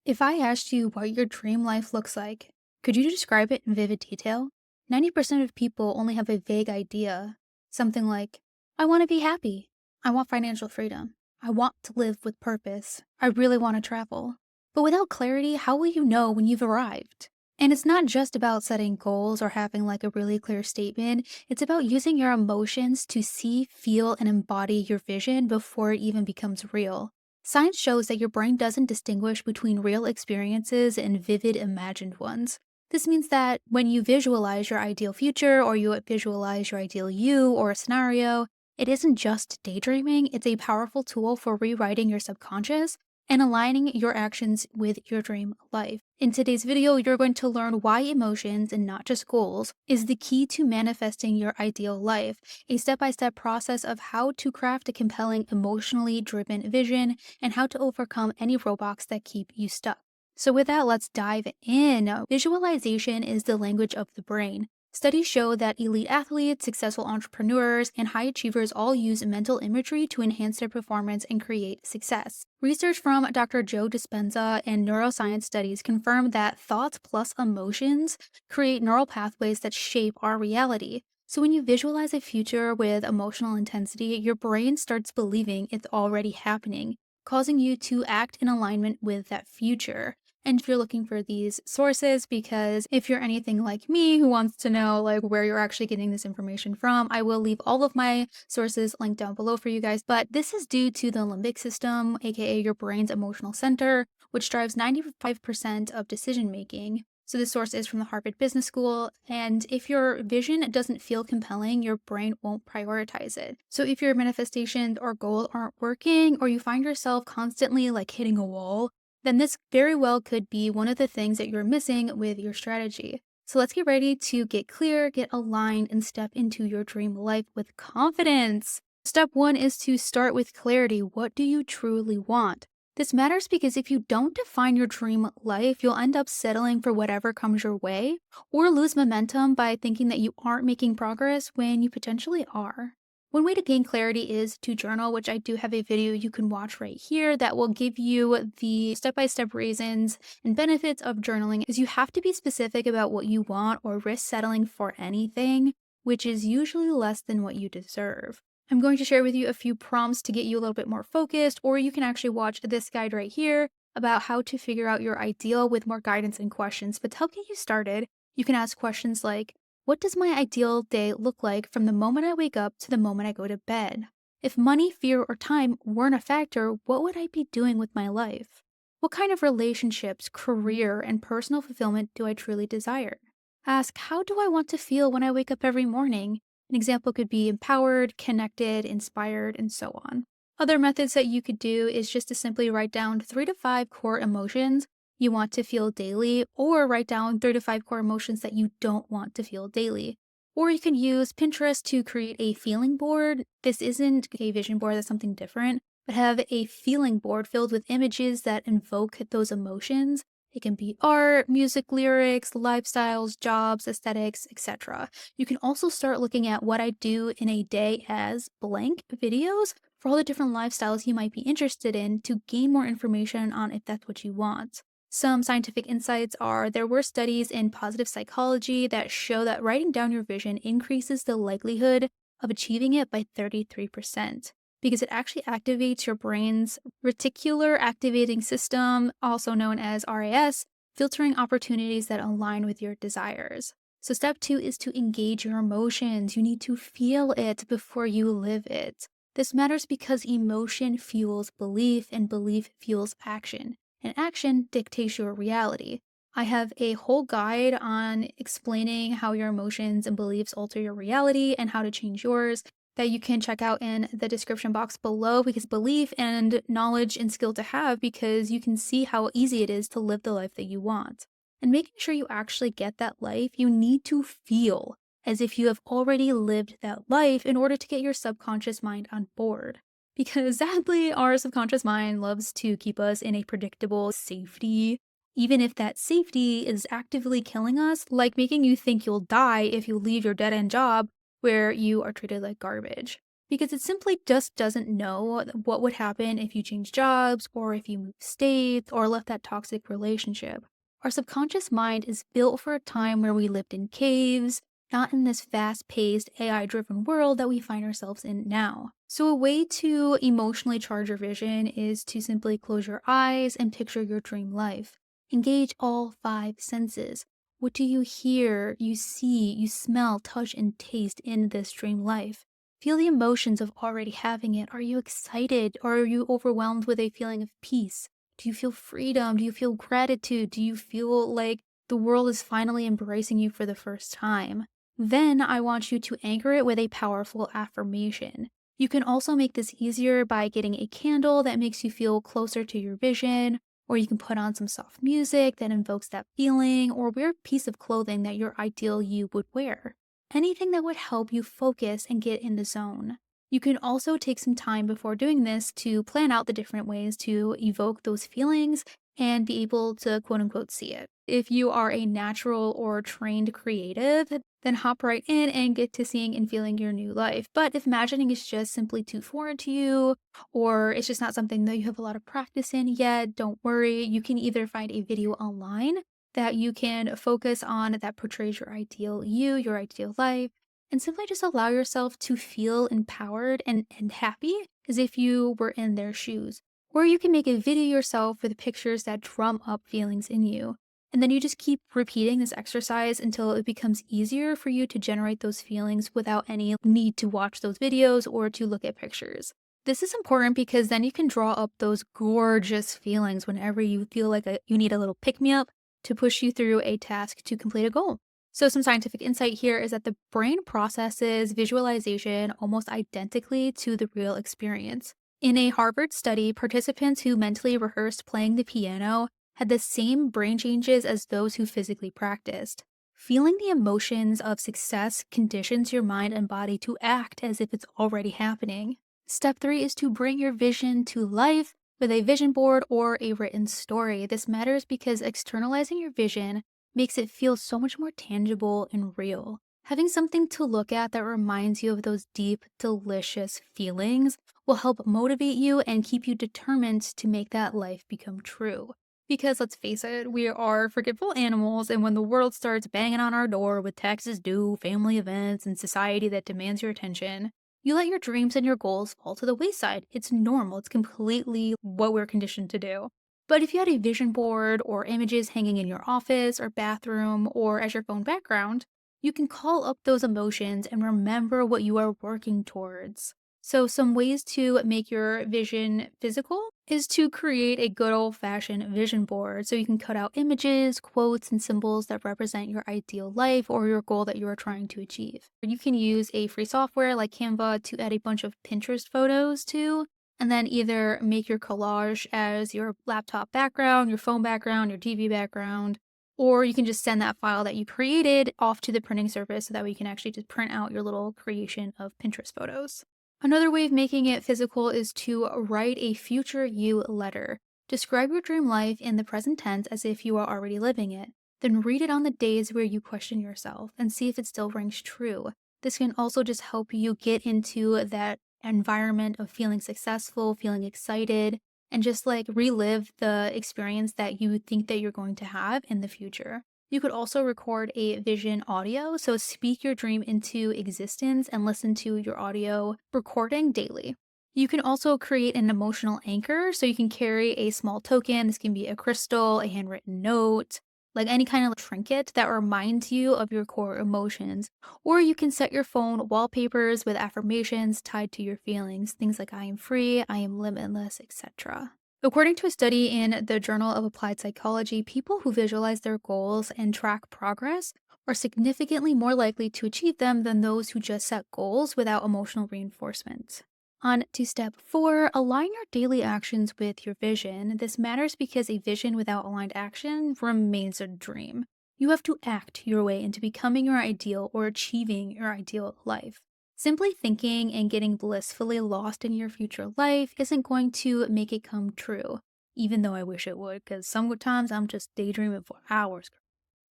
If I asked you what your dream life looks like, could you describe it in vivid detail? 90% of people only have a vague idea. Something like, I want to be happy. I want financial freedom. I want to live with purpose. I really want to travel. But without clarity, how will you know when you've arrived? And it's not just about setting goals or having like a really clear statement. It's about using your emotions to see, feel, and embody your vision before it even becomes real. Science shows that your brain doesn't distinguish between real experiences and vivid imagined ones. This means that when you visualize your ideal future or you visualize your ideal you or a scenario, it isn't just daydreaming, it's a powerful tool for rewriting your subconscious and aligning your actions with your dream life. In today's video, you're going to learn why emotions and not just goals is the key to manifesting your ideal life, a step-by-step process of how to craft a compelling, emotionally driven vision and how to overcome any roadblocks that keep you stuck. So with that, let's dive in. Visualization is the language of the brain. Studies show that elite athletes, successful entrepreneurs, and high achievers all use mental imagery to enhance their performance and create success. Research from Dr. Joe Dispenza and neuroscience studies confirm that thoughts plus emotions create neural pathways that shape our reality. So when you visualize a future with emotional intensity, your brain starts believing it's already happening, causing you to act in alignment with that future. And if you're looking for these sources, because if you're anything like me who wants to know like where you're actually getting this information from, I will leave all of my sources linked down below for you guys. But this is due to the limbic system, aka your brain's emotional center, which drives 95% of decision making. So this source is from the Harvard Business School, and if your vision doesn't feel compelling, your brain won't prioritize it. So if your manifestations or goal aren't working, or you find yourself constantly like hitting a wall, then this very well could be one of the things that you're missing with your strategy. So let's get ready to get clear, get aligned, and step into your dream life with confidence. Step one is to start with clarity. What do you truly want? This matters because if you don't define your dream life, you'll end up settling for whatever comes your way or lose momentum by thinking that you aren't making progress when you potentially are. One way to gain clarity is to journal, which I do have a video you can watch right here that will give you the step-by-step reasons and benefits of journaling, is you have to be specific about what you want or risk settling for anything, which is usually less than what you deserve. I'm going to share with you a few prompts to get you a little bit more focused, or you can actually watch this guide right here about how to figure out your ideal with more guidance and questions. But to help get you started, you can ask questions like, what does my ideal day look like from the moment I wake up to the moment I go to bed? If money, fear, or time weren't a factor, what would I be doing with my life? What kind of relationships, career, and personal fulfillment do I truly desire? Ask, how do I want to feel when I wake up every morning? An example could be empowered, connected, inspired, and so on. Other methods that you could do is just to simply write down 3 to 5 core emotions you want to feel daily, or write down 3 to 5 core emotions that you don't want to feel daily. Or you can use Pinterest to create a feeling board. This isn't a vision board, that's something different, but have a feeling board filled with images that invoke those emotions. It can be art, music, lyrics, lifestyles, jobs, aesthetics, etc. You can also start looking at what I do in a day as blank videos for all the different lifestyles you might be interested in to gain more information on if that's what you want. Some scientific insights are there were studies in positive psychology that show that writing down your vision increases the likelihood of achieving it by 33% because it actually activates your brain's reticular activating system, also known as RAS, filtering opportunities that align with your desires. So, step two is to engage your emotions. You need to feel it before you live it. This matters because emotion fuels belief and belief fuels action, and action dictates your reality. I have a whole guide on explaining how your emotions and beliefs alter your reality and how to change yours that you can check out in the description box below, because belief and knowledge and skill to have, because you can see how easy it is to live the life that you want. And making sure you actually get that life, you need to feel as if you have already lived that life in order to get your subconscious mind on board. Because sadly, our subconscious mind loves to keep us in a predictable safety, even if that safety is actively killing us, like making you think you'll die if you leave your dead end job where you are treated like garbage. because it simply just doesn't know what would happen if you changed jobs or if you moved states or left that toxic relationship. Our subconscious mind is built for a time where we lived in caves, not in this fast paced, AI driven world that we find ourselves in now. So, a way to emotionally charge your vision is to simply close your eyes and picture your dream life. Engage all five senses. What do you hear, you see, you smell, touch, and taste in this dream life? Feel the emotions of already having it. Are you excited or are you overwhelmed with a feeling of peace? Do you feel freedom? Do you feel gratitude? Do you feel like the world is finally embracing you for the first time? Then I want you to anchor it with a powerful affirmation. You can also make this easier by getting a candle that makes you feel closer to your vision, or you can put on some soft music that invokes that feeling, or wear a piece of clothing that your ideal you would wear. Anything that would help you focus and get in the zone. You can also take some time before doing this to plan out the different ways to evoke those feelings and be able to quote unquote see it. If you are a natural or trained creative, then hop right in and get to seeing and feeling your new life. But if imagining is just simply too foreign to you, or it's just not something that you have a lot of practice in yet, don't worry. You can either find a video online that you can focus on that portrays your ideal you, your ideal life, and simply just allow yourself to feel empowered and happy as if you were in their shoes. Or you can make a video yourself with pictures that drum up feelings in you. And then you just keep repeating this exercise until it becomes easier for you to generate those feelings without any need to watch those videos or to look at pictures. This is important because then you can draw up those gorgeous feelings whenever you feel like you need a little pick me up to push you through a task to complete a goal. So, some scientific insight here is that the brain processes visualization almost identically to the real experience. In a Harvard study, participants who mentally rehearsed playing the piano had the same brain changes as those who physically practiced. Feeling the emotions of success conditions your mind and body to act as if it's already happening. Step three is to bring your vision to life with a vision board or a written story. This matters because externalizing your vision makes it feel so much more tangible and real. Having something to look at that reminds you of those deep, delicious feelings will help motivate you and keep you determined to make that life become true. Because let's face it, we are forgetful animals, and when the world starts banging on our door with taxes due, family events, and society that demands your attention, you let your dreams and your goals fall to the wayside. It's normal, it's completely what we're conditioned to do. But if you had a vision board or images hanging in your office or bathroom or as your phone background, you can call up those emotions and remember what you are working towards. So, some ways to make your vision physical is to create a good old fashioned vision board. So, you can cut out images, quotes, and symbols that represent your ideal life or your goal that you are trying to achieve. You can use a free software like Canva to add a bunch of Pinterest photos to, and then either make your collage as your laptop background, your phone background, your TV background, or you can just send that file that you created off to the printing service so that way you can actually just print out your little creation of Pinterest photos. Another way of making it physical is to write a future you letter. Describe your dream life in the present tense as if you are already living it. Then read it on the days where you question yourself and see if it still rings true. This can also just help you get into that environment of feeling successful, feeling excited, and just like relive the experience that you think that you're going to have in the future. You could also record a vision audio, so speak your dream into existence and listen to your audio recording daily. You can also create an emotional anchor, so you can carry a small token. This can be a crystal, a handwritten note, like any kind of trinket that reminds you of your core emotions. Or you can set your phone wallpapers with affirmations tied to your feelings, things like I am free, I am limitless, etc. According to a study in the Journal of Applied Psychology, people who visualize their goals and track progress are significantly more likely to achieve them than those who just set goals without emotional reinforcement. On to step four, align your daily actions with your vision. This matters because a vision without aligned action remains a dream. You have to act your way into becoming your ideal or achieving your ideal life. Simply thinking and getting blissfully lost in your future life isn't going to make it come true, even though I wish it would, because sometimes I'm just daydreaming for hours.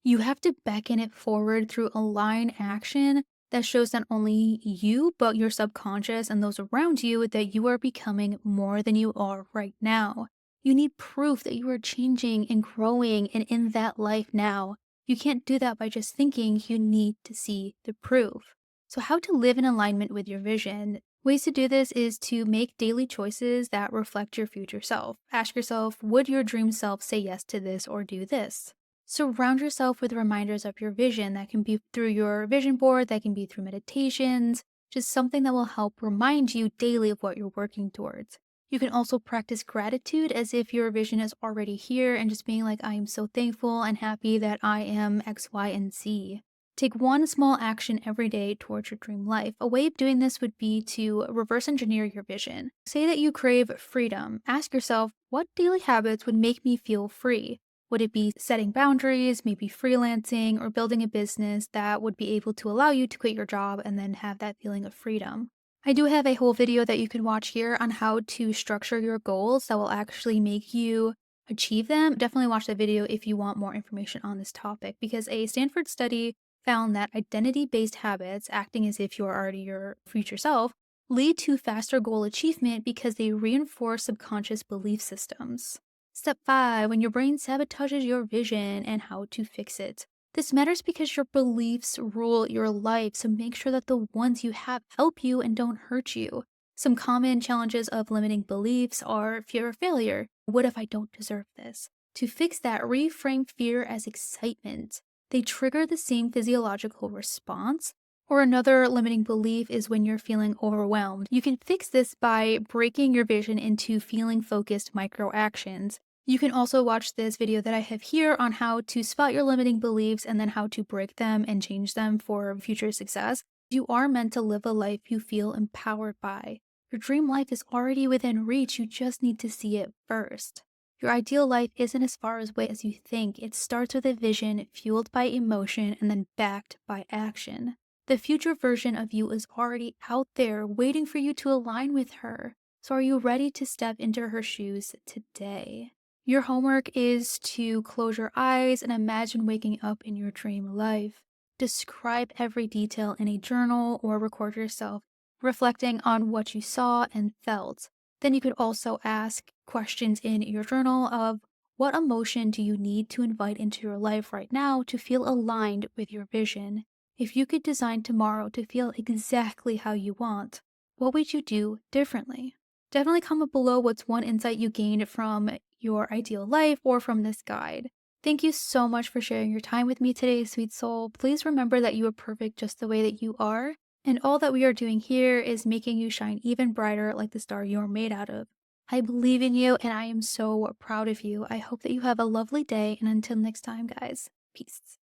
You have to beckon it forward through aligned action that shows not only you, but your subconscious and those around you that you are becoming more than you are right now. You need proof that you are changing and growing and in that life now. You can't do that by just thinking, you need to see the proof. So, how to live in alignment with your vision? Ways to do this is to make daily choices that reflect your future self. Ask yourself, would your dream self say yes to this or do this? Surround yourself with reminders of your vision. That can be through your vision board, that can be through meditations, just something that will help remind you daily of what you're working towards. You can also practice gratitude as if your vision is already here and just being like, I am so thankful and happy that I am X, Y, and Z. Take one small action every day towards your dream life. A way of doing this would be to reverse engineer your vision. Say that you crave freedom. Ask yourself, what daily habits would make me feel free? Would it be setting boundaries, maybe freelancing, or building a business that would be able to allow you to quit your job and then have that feeling of freedom? I do have a whole video that you can watch here on how to structure your goals that will actually make you achieve them. Definitely watch that video if you want more information on this topic, because a Stanford study found that identity-based habits, acting as if you are already your future self, lead to faster goal achievement because they reinforce subconscious belief systems. Step 5, when your brain sabotages your vision and how to fix it. This matters because your beliefs rule your life, so make sure that the ones you have help you and don't hurt you. Some common challenges of limiting beliefs are fear of failure. What if I don't deserve this? To fix that, reframe fear as excitement. They trigger the same physiological response. Or another limiting belief is when you're feeling overwhelmed. You can fix this by breaking your vision into feeling focused micro actions. You can also watch this video that I have here on how to spot your limiting beliefs and then how to break them and change them for future success. You are meant to live a life you feel empowered by. Your dream life is already within reach, you just need to see it first. Your ideal life isn't as far away as you think. It starts with a vision fueled by emotion and then backed by action. The future version of you is already out there waiting for you to align with her. So are you ready to step into her shoes today? Your homework is to close your eyes and imagine waking up in your dream life. Describe every detail in a journal or record yourself reflecting on what you saw and felt. Then you could also ask questions in your journal of what emotion do you need to invite into your life right now to feel aligned with your vision? If you could design tomorrow to feel exactly how you want, what would you do differently? Definitely comment below what's one insight you gained from your ideal life or from this guide. Thank you so much for sharing your time with me today, sweet soul. Please remember that you are perfect just the way that you are, and all that we are doing here is making you shine even brighter like the star you are made out of. I believe in you, and I am so proud of you. I hope that you have a lovely day, and until next time, guys, peace.